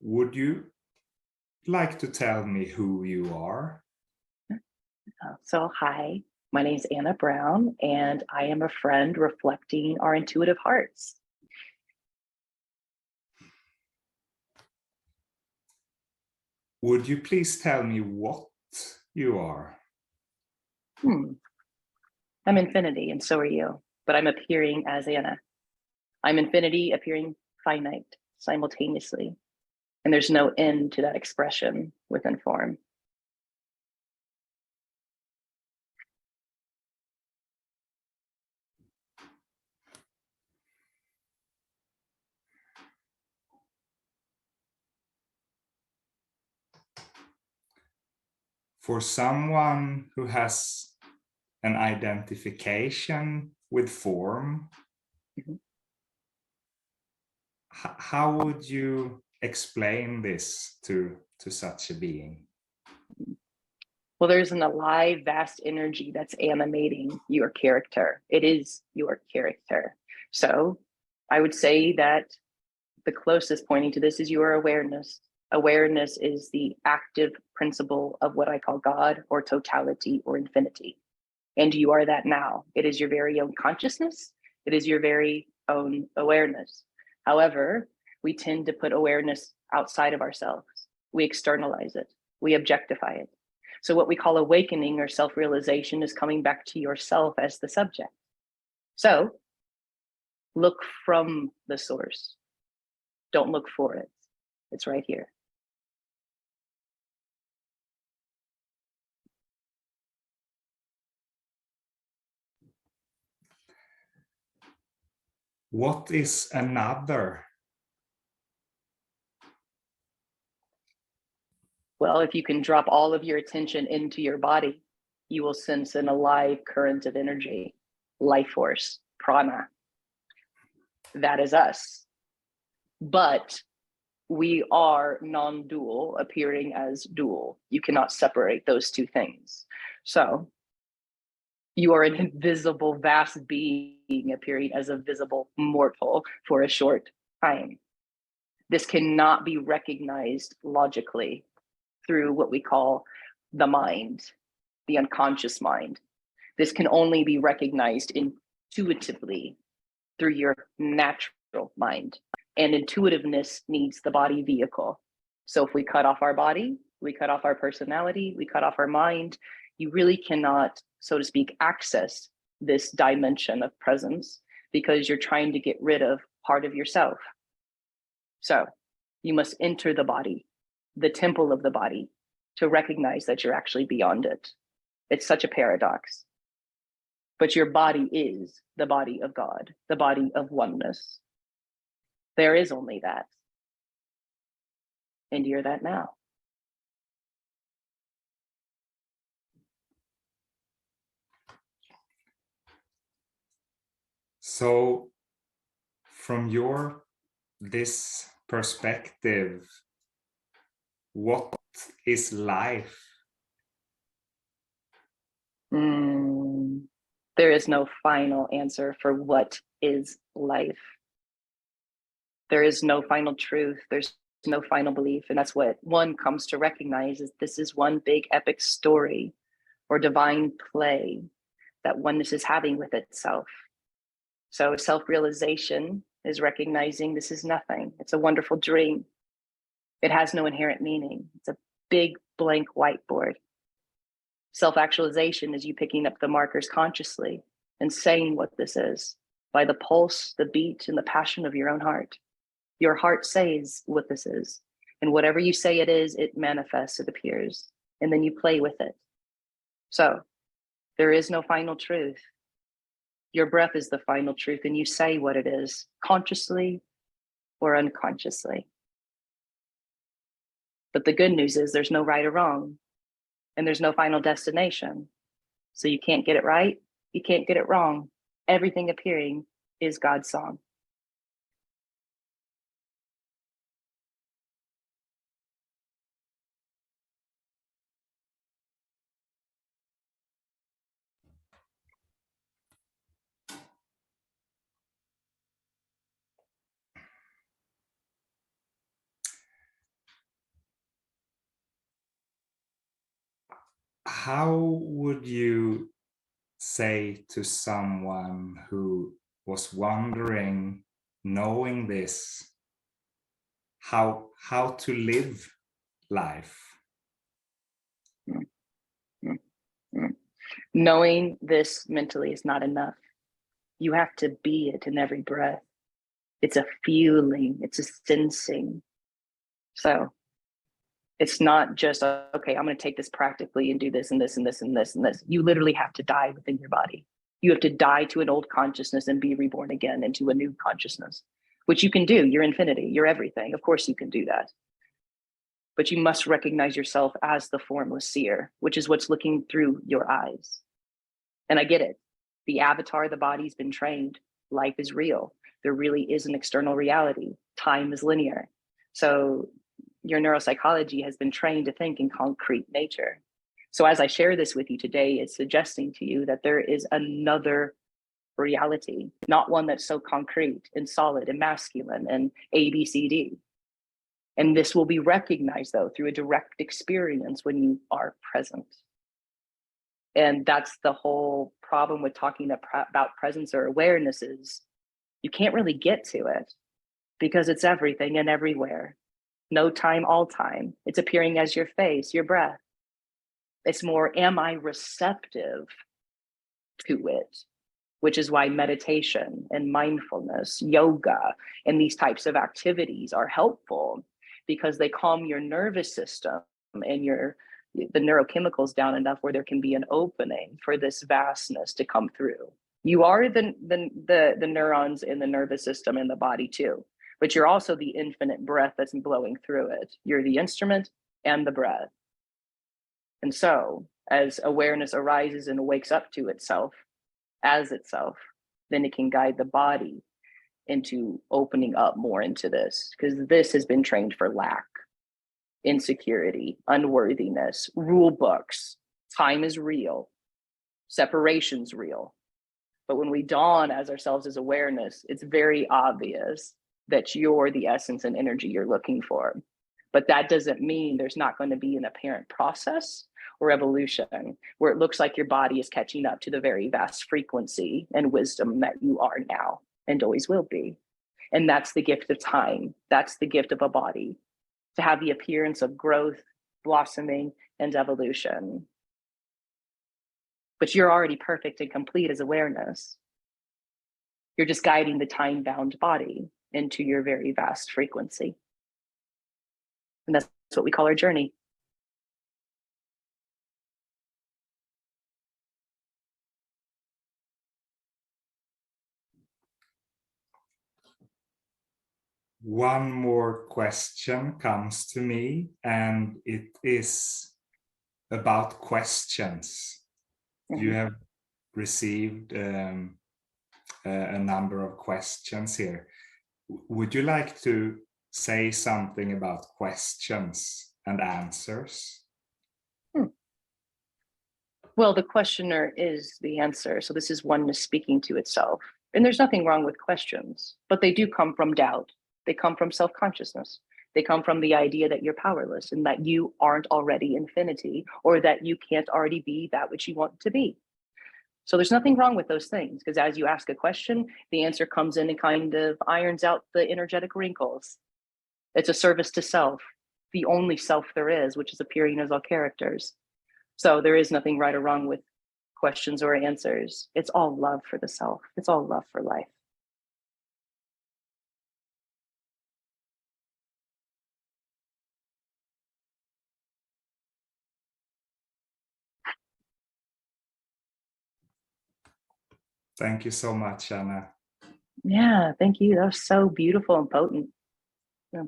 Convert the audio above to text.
Would you like to tell me who you are? So hi, my name is Anna Brown, and I am a friend reflecting our intuitive hearts. Would you please tell me what you are? I'm infinity, and so are you, but I'm appearing as Anna. I'm infinity appearing finite simultaneously, and there's no end to that expression within form. For someone who has an identification with form, how would you explain this to such a being? Well, there's an alive, vast energy that's animating your character. It is your character. So I would say that the closest pointing to this is your awareness. Awareness is the active principle of what I call God or totality or infinity. And you are that now. It is your very own consciousness. It is your very own awareness. However, we tend to put awareness outside of ourselves. We externalize it. We objectify it. So what we call awakening or self-realization is coming back to yourself as the subject. So look from the source. Don't look for it. It's right here. What is another? Well, if you can drop all of your attention into your body, you will sense an alive current of energy, life force, prana. That is us. But we are non-dual, appearing as dual. You cannot separate those two things. So you are an invisible, vast being appearing as a visible mortal for a short time. This cannot be recognized logically through what we call the mind, the unconscious mind. This can only be recognized intuitively through your natural mind. And intuitiveness needs the body vehicle. So if we cut off our body, we cut off our personality, we cut off our mind, you really cannot, so to speak, access this dimension of presence because you're trying to get rid of part of yourself. So you must enter the body, the temple of the body, to recognize that you're actually beyond it. It's such a paradox. But your body is the body of God, the body of oneness. There is only that. And you're that now. So from this perspective, what is life? There is no final answer for what is life. There is no final truth. There's no final belief. And that's what one comes to recognize is this is one big epic story or divine play that oneness is having with itself. So self-realization is recognizing this is nothing. It's a wonderful dream. It has no inherent meaning. It's a big blank whiteboard. Self-actualization is you picking up the markers consciously and saying what this is by the pulse, the beat, and the passion of your own heart. Your heart says what this is. And whatever you say it is, it manifests, it appears. And then you play with it. So there is no final truth. Your breath is the final truth, and you say what it is, consciously or unconsciously. But the good news is there's no right or wrong, and there's no final destination. So you can't get it right, you can't get it wrong. Everything appearing is God's song. how would you say to someone who was wondering, knowing this, how to live life? Mm, mm, mm. Knowing this mentally is not enough. You have to be it in every breath. It's a feeling, it's a sensing. So it's not just, okay, I'm going to take this practically and do this and this and this and this and this. You literally have to die within your body. You have to die to an old consciousness and be reborn again into a new consciousness, which you can do. You're infinity, you're everything. Of course you can do that. But you must recognize yourself as the formless seer, which is what's looking through your eyes. And I get it. The avatar, the body's been trained. Life is real. There really is an external reality. Time is linear. So your neuropsychology has been trained to think in concrete nature. So as I share this with you today, it's suggesting to you that there is another reality, not one that's so concrete and solid and masculine and A, B, C, D. And this will be recognized, though, through a direct experience when you are present. And that's the whole problem with talking about presence or awareness is you can't really get to it because it's everything and everywhere. No time, all time. It's appearing as your face, your breath. It's more, am I receptive to it? Which is why meditation and mindfulness, yoga, and these types of activities are helpful because they calm your nervous system and the neurochemicals down enough where there can be an opening for this vastness to come through. You are the neurons in the nervous system in the body too, but you're also the infinite breath that's blowing through it. You're the instrument and the breath. And so as awareness arises and wakes up to itself as itself, then it can guide the body into opening up more into this, because this has been trained for lack, insecurity, unworthiness, rule books. Time is real, separation's real. But when we dawn as ourselves as awareness, it's very obvious that you're the essence and energy you're looking for. But that doesn't mean there's not going to be an apparent process or evolution where it looks like your body is catching up to the very vast frequency and wisdom that you are now and always will be. And that's the gift of time. That's the gift of a body, to have the appearance of growth, blossoming, and evolution. But you're already perfect and complete as awareness. You're just guiding the time-bound body into your very vast frequency. And that's what we call our journey. One more question comes to me, and it is about questions. Mm-hmm. You have received a number of questions here. Would you like to say something about questions and answers? Well, the questioner is the answer. So this is oneness speaking to itself. And there's nothing wrong with questions, but they do come from doubt. They come from self-consciousness. They come from the idea that you're powerless and that you aren't already infinity, or that you can't already be that which you want to be. So there's nothing wrong with those things, because as you ask a question, the answer comes in and kind of irons out the energetic wrinkles. It's a service to self, the only self there is, which is appearing as all characters. So there is nothing right or wrong with questions or answers. It's all love for the self. It's all love for life. Thank you so much, Anna. Yeah, thank you. That was so beautiful and potent. Yeah.